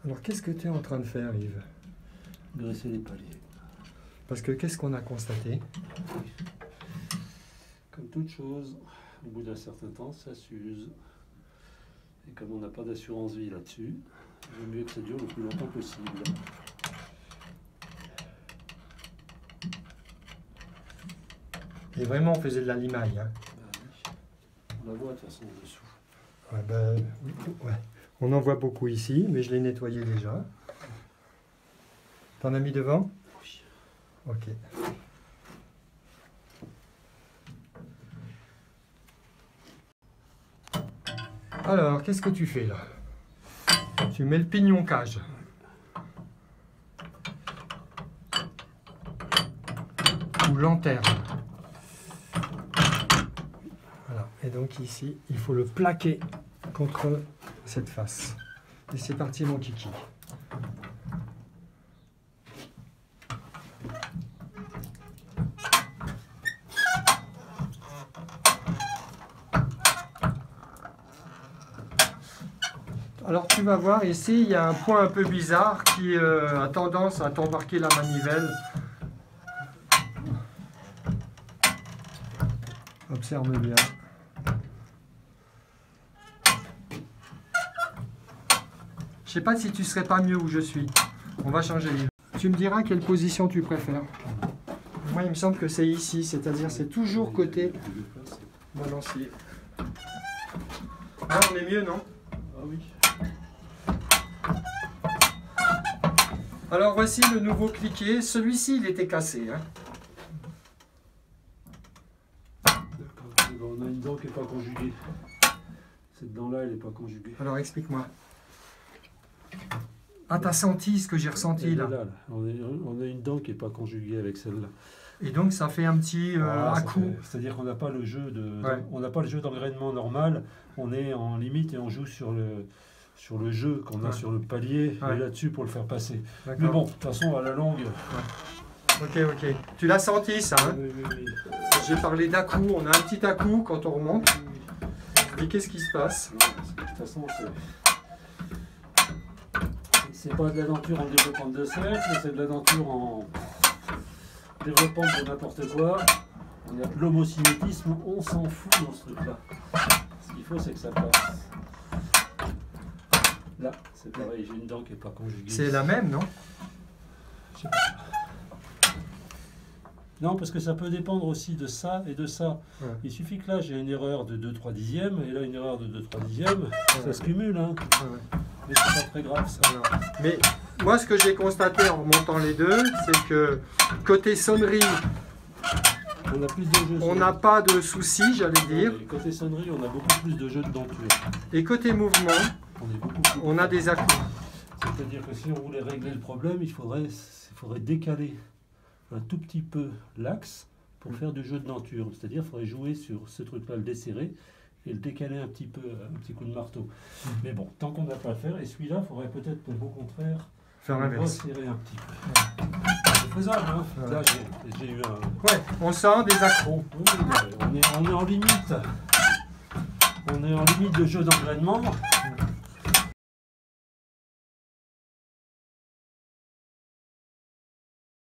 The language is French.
Alors qu'est-ce que tu es en train de faire, Yves? Graisser les paliers. Parce que qu'est-ce qu'on a constaté? Comme toute chose, au bout d'un certain temps, ça s'use. Et comme on n'a pas d'assurance vie là-dessus, il vaut mieux que ça dure le plus longtemps possible. Et vraiment, on faisait de la limaille. Hein. Oui. On la voit de toute façon en dessous. Ouais, ouais. On en voit beaucoup ici, mais je l'ai nettoyé déjà. T'en as mis devant? Oui. Ok. Alors, qu'est-ce que tu fais là? Tu mets le pignon cage. Ou lanterne. Voilà. Et donc ici, il faut le plaquer contre cette face. Et c'est parti mon kiki. Alors tu vas voir ici, il y a un point un peu bizarre qui a tendance à t'embarquer la manivelle. Observe bien. Je sais pas si tu serais pas mieux où je suis. On va changer. Tu me diras quelle position tu préfères. Moi, il me semble que c'est ici, c'est-à-dire c'est toujours côté balancier. Ah, on est mieux, non? Ah oui. Alors voici le nouveau cliquet. Celui-ci, il était cassé. Hein. On a une dent qui n'est pas conjuguée. Cette dent-là, elle n'est pas conjuguée. Alors explique-moi. Ah, t'as senti ce que j'ai ressenti là. On a une dent qui n'est pas conjuguée avec celle-là. Et donc ça fait un petit à-coup. C'est-à-dire qu'on n'a pas le jeu de, Ouais. on n'a pas le jeu d'engrainement normal. On est en limite et on joue sur le jeu qu'on a sur le palier et là-dessus pour le faire passer. Mais bon, de toute façon, à la longue. Ok, ok. Tu l'as senti ça, hein? Oui. J'ai parlé d'à-coup. On a un petit à-coup quand on remonte. Et qu'est-ce qui se passe? De toute façon, c'est pas de la denture en développement de cercle, c'est de la denture en développement de n'importe quoi. On a l'homocinétisme, on s'en fout dans ce truc-là. Ce qu'il faut, c'est que ça passe. Là, c'est pareil, j'ai une dent qui n'est pas conjuguée. C'est la même, non? Je sais pas. Non, parce que ça peut dépendre aussi de ça et de ça. Ouais. Il suffit que là, j'ai une erreur de 2-3 dixièmes, et là, une erreur de 2-3 dixièmes, ça se cumule. Hein. Ouais. Mais c'est pas très grave, ça. Alors, mais moi, ce que j'ai constaté en remontant les deux, c'est que côté sonnerie, On a plus de jeux. on n'a pas de soucis, j'allais dire. Et côté sonnerie, on a beaucoup plus de jeux de denture. Et côté mouvement, On est beaucoup plus. on a des à-coups. C'est-à-dire que si on voulait régler le problème, il faudrait décaler un tout petit peu l'axe pour faire du jeu de denture. C'est-à-dire qu'il faudrait jouer sur ce truc-là, le desserrer et le décaler un petit peu, un petit coup de marteau. Mais bon, tant qu'on n'a pas à faire, et celui-là, il faudrait peut-être au contraire Faire l'inverse. resserrer un petit peu. C'est faisable, hein. Ouais. Là, j'ai eu un... Ouais, on sent des accros. Oui, on est en limite. On est en limite de jeu d'engrainement.